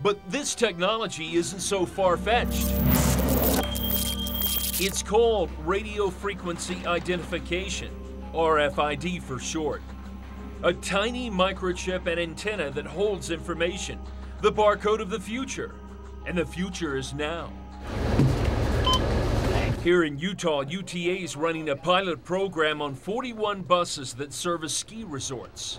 But this technology isn't so far-fetched. It's called radio frequency identification, RFID for short. A tiny microchip and antenna that holds information, the barcode of the future. And the future is now. Here in Utah, UTA is running a pilot program on 41 buses that service ski resorts.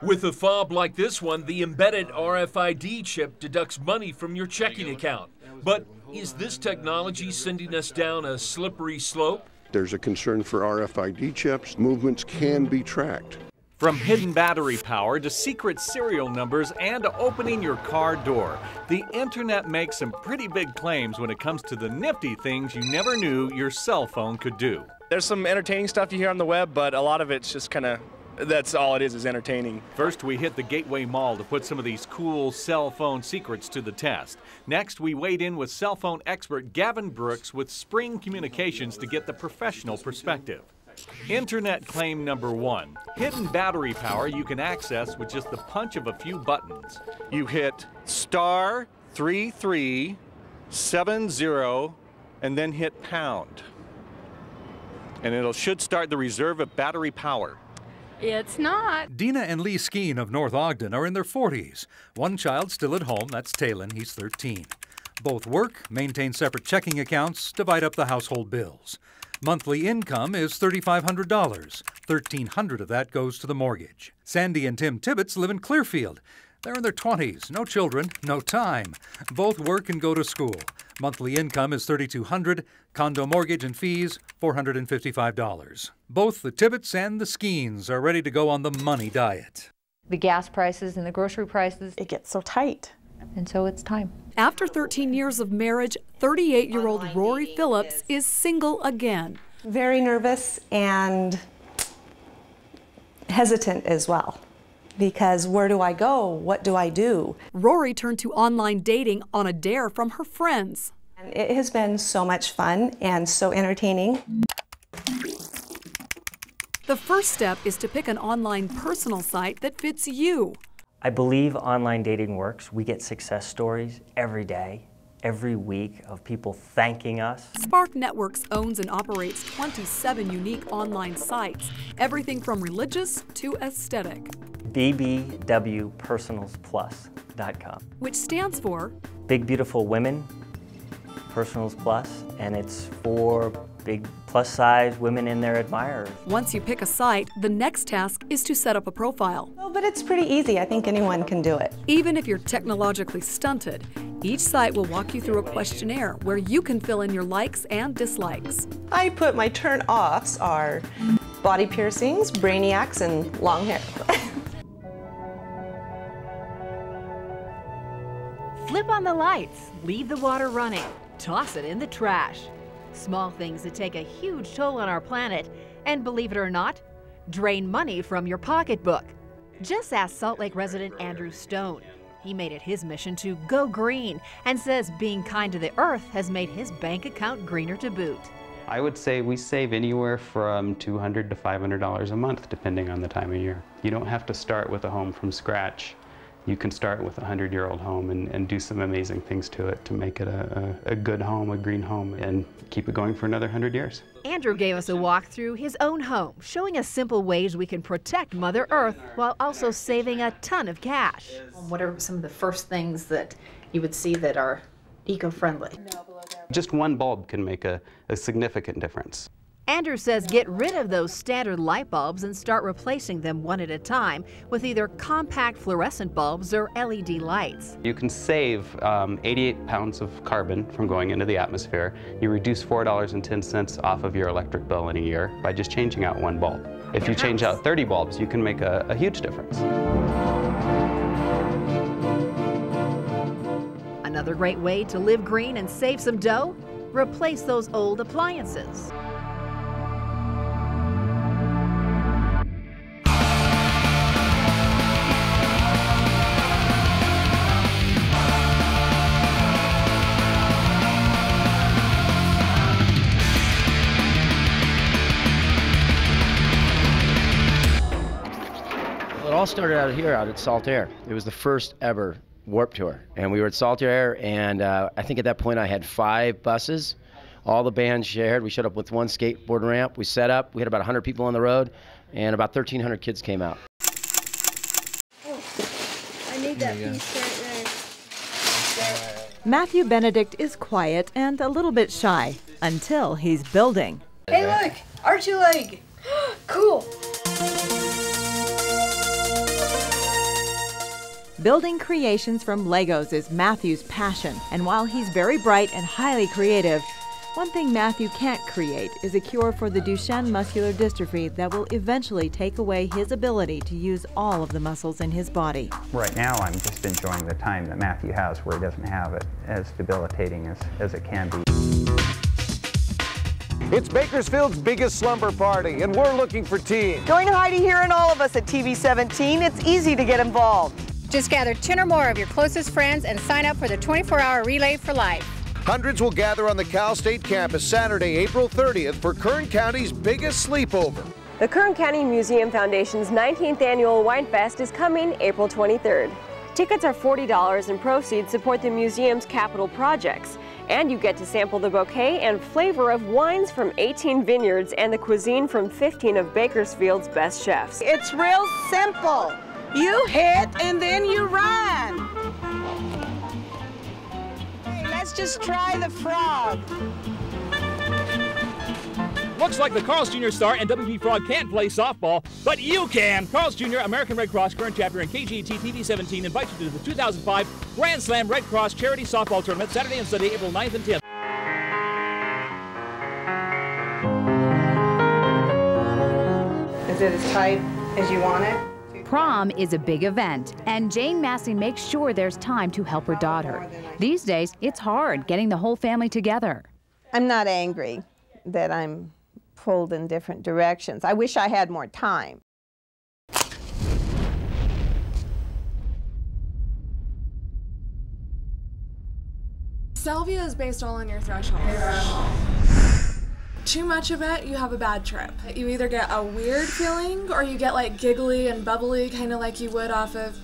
With a fob like this one, the embedded RFID chip deducts money from your checking account. But is this technology sending us down a slippery slope? There's a concern for RFID chips. Movements can be tracked. From hidden battery power to secret serial numbers and to opening your car door, the internet makes some pretty big claims when it comes to the nifty things you never knew your cell phone could do. There's some entertaining stuff you hear on the web, but a lot of it's just kind of, that's all it is entertaining. First, we hit the Gateway Mall to put some of these cool cell phone secrets to the test. Next, we weighed in with cell phone expert Gavin Brooks with Spring Communications to get the professional perspective. Internet claim number one, hidden battery power you can access with just the punch of a few buttons. You hit star 3370 and then hit pound. And it should start the reserve of battery power. It's not. Dina and Lee Skeen of North Ogden are in their 40s. One child still at home, that's Talon, he's 13. Both work, maintain separate checking accounts, divide up the household bills. Monthly income is $3,500. $1,300 of that goes to the mortgage. Sandy and Tim Tibbetts live in Clearfield. They're in their 20s, no children, no time. Both work and go to school. Monthly income is $3,200. Condo mortgage and fees, $455. Both the Tibbetts and the Skeens are ready to go on the money diet. The gas prices and the grocery prices, It gets so tight. and so it's time. After 13 years of marriage, 38-year-old Rory Phillips is single again. Very nervous and hesitant as well, because where do I go? What do I do? Rory turned to online dating on a dare from her friends. And it has been so much fun and so entertaining. The first step is to pick an online personal site that fits you. I believe online dating works. We get success stories every day, every week of people thanking us. Spark Networks owns and operates 27 unique online sites, everything from religious to aesthetic. bbwpersonalsplus.com. Which stands for Big Beautiful Women Personals Plus, and it's for big plus-size women and their admirers. Once you pick a site, the next task is to set up a profile. Oh, but it's pretty easy. I think anyone can do it. Even if you're technologically stunted, each site will walk you through a questionnaire where you can fill in your likes and dislikes. I put my turn-offs are body piercings, brainiacs, and long hair. Flip on the lights, leave the water running, toss it in the trash. Small things that take a huge toll on our planet, and believe it or not, drain money from your pocketbook. Just ask Salt Lake resident Andrew Stone. He made it his mission to go green and says being kind to the earth has made his bank account greener to boot. I would say we save anywhere from $200 to $500 a month, depending on the time of year. You don't have to start with a home from scratch. You can start with a 100-year-old home and do some amazing things to it to make it a good home, a green home, and keep it going for another 100 years. Andrew gave us a walk through his own home, showing us simple ways we can protect Mother Earth while also saving a ton of cash. What are some of the first things that you would see that are eco-friendly? Just one bulb can make a significant difference. Andrew says get rid of those standard light bulbs and start replacing them one at a time with either compact fluorescent bulbs or LED lights. You can save 88 pounds of carbon from going into the atmosphere. You reduce $4.10 off of your electric bill in a year by just changing out one bulb. If you change out 30 bulbs, you can make a huge difference. Another great way to live green and save some dough? Replace those old appliances. It all all started out here out at Saltaire. It was the first ever Warped Tour, and we were at Saltaire, and I think at that point I had 5 buses. All the bands shared. We showed up with 1 skateboard ramp. We set up. We had about 100 people on the road, and about 1,300 kids came out. Oh, I need that piece right there. Matthew Benedict is quiet and a little bit shy until he's building. Hey, look! Arch your leg! Cool! Building creations from Legos is Matthew's passion, and while he's very bright and highly creative, one thing Matthew can't create is a cure for the Duchenne muscular dystrophy that will eventually take away his ability to use all of the muscles in his body. Right now, I'm just enjoying the time that Matthew has where he doesn't have it as debilitating as it can be. It's Bakersfield's biggest slumber party, and we're looking for teams. Join Heidi here and all of us at TV17. It's easy to get involved. Just gather 10 or more of your closest friends and sign up for the 24-hour Relay for Life. Hundreds will gather on the Cal State campus Saturday, April 30th for Kern County's biggest sleepover. The Kern County Museum Foundation's 19th annual Wine Fest is coming April 23rd. Tickets are $40 and proceeds support the museum's capital projects. And you get to sample the bouquet and flavor of wines from 18 vineyards and the cuisine from 15 of Bakersfield's best chefs. It's real simple. You hit and then you run. Let's just try the frog. Looks like the Carl's Jr. star and WB Frog can't play softball, but you can! Carl's Jr. American Red Cross current chapter and KGT TV17 invite you to the 2005 Grand Slam Red Cross Charity Softball Tournament Saturday and Sunday, April 9th and 10th. Is it as tight as you want it? Prom is a big event, and Jane Massey makes sure there's time to help her daughter. These days, it's hard getting the whole family together. I'm not angry that I'm pulled in different directions. I wish I had more time. Salvia is based all on your threshold. Too much of it, you have a bad trip. You either get a weird feeling or you get like giggly and bubbly, kind of like you would off of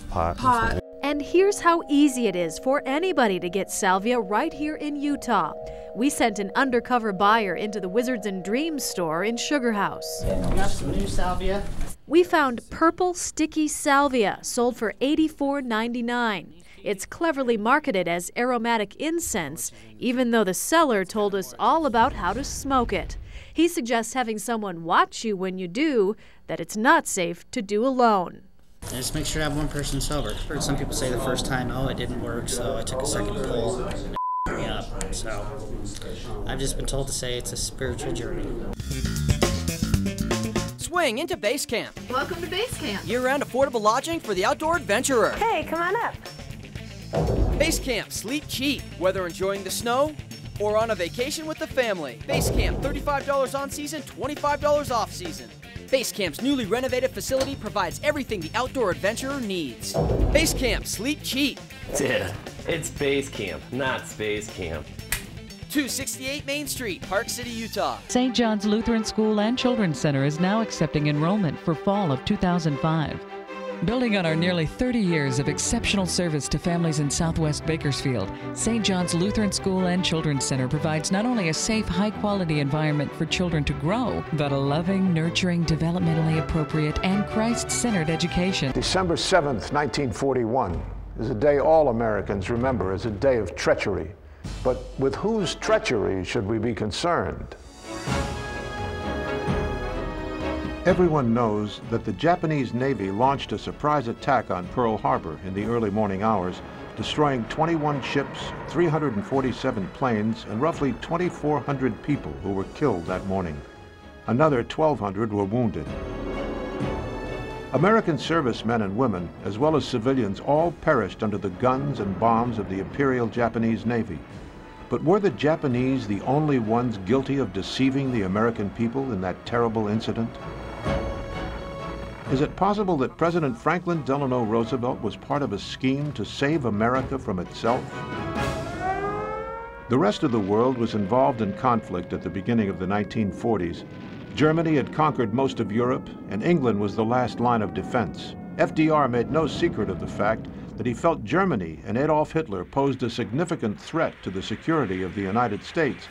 pot. And here's how easy it is for anybody to get salvia right here in Utah. We sent an undercover buyer into the Wizards and Dreams store in Sugar House. We got some new salvia. We found purple sticky salvia sold for $84.99. It's cleverly marketed as aromatic incense, even though the seller told us all about how to smoke it. He suggests having someone watch you when you do, that it's not safe to do alone. Just make sure to have one person sober. Some people say the first time, oh, it didn't work, so I took a second pull. Yeah, so I've just been told to say it's a spiritual journey. Swing into Base Camp. Welcome to Base Camp. Year-round affordable lodging for the outdoor adventurer. Hey, come on up. Base Camp, sleep cheap, whether enjoying the snow or on a vacation with the family. Base Camp, $35 on season, $25 off season. Base Camp's newly renovated facility provides everything the outdoor adventurer needs. Base Camp, sleep cheap. Dude, it's Base Camp, not Space Camp. 268 Main Street, Park City, Utah. St. John's Lutheran School and Children's Center is now accepting enrollment for fall of 2005. Building on our nearly 30 years of exceptional service to families in Southwest Bakersfield, St. John's Lutheran School and Children's Center provides not only a safe, high-quality environment for children to grow, but a loving, nurturing, developmentally appropriate, and Christ-centered education. December 7th, 1941 is a day all Americans remember as a day of treachery. But with whose treachery should we be concerned? Everyone knows that the Japanese Navy launched a surprise attack on Pearl Harbor in the early morning hours, destroying 21 ships, 347 planes, and roughly 2,400 people who were killed that morning. Another 1,200 were wounded. American servicemen and women, as well as civilians, all perished under the guns and bombs of the Imperial Japanese Navy. But were the Japanese the only ones guilty of deceiving the American people in that terrible incident? Is it possible that President Franklin Delano Roosevelt was part of a scheme to save America from itself? The rest of the world was involved in conflict at the beginning of the 1940s. Germany had conquered most of Europe, and England was the last line of defense. FDR made no secret of the fact that he felt Germany and Adolf Hitler posed a significant threat to the security of the United States.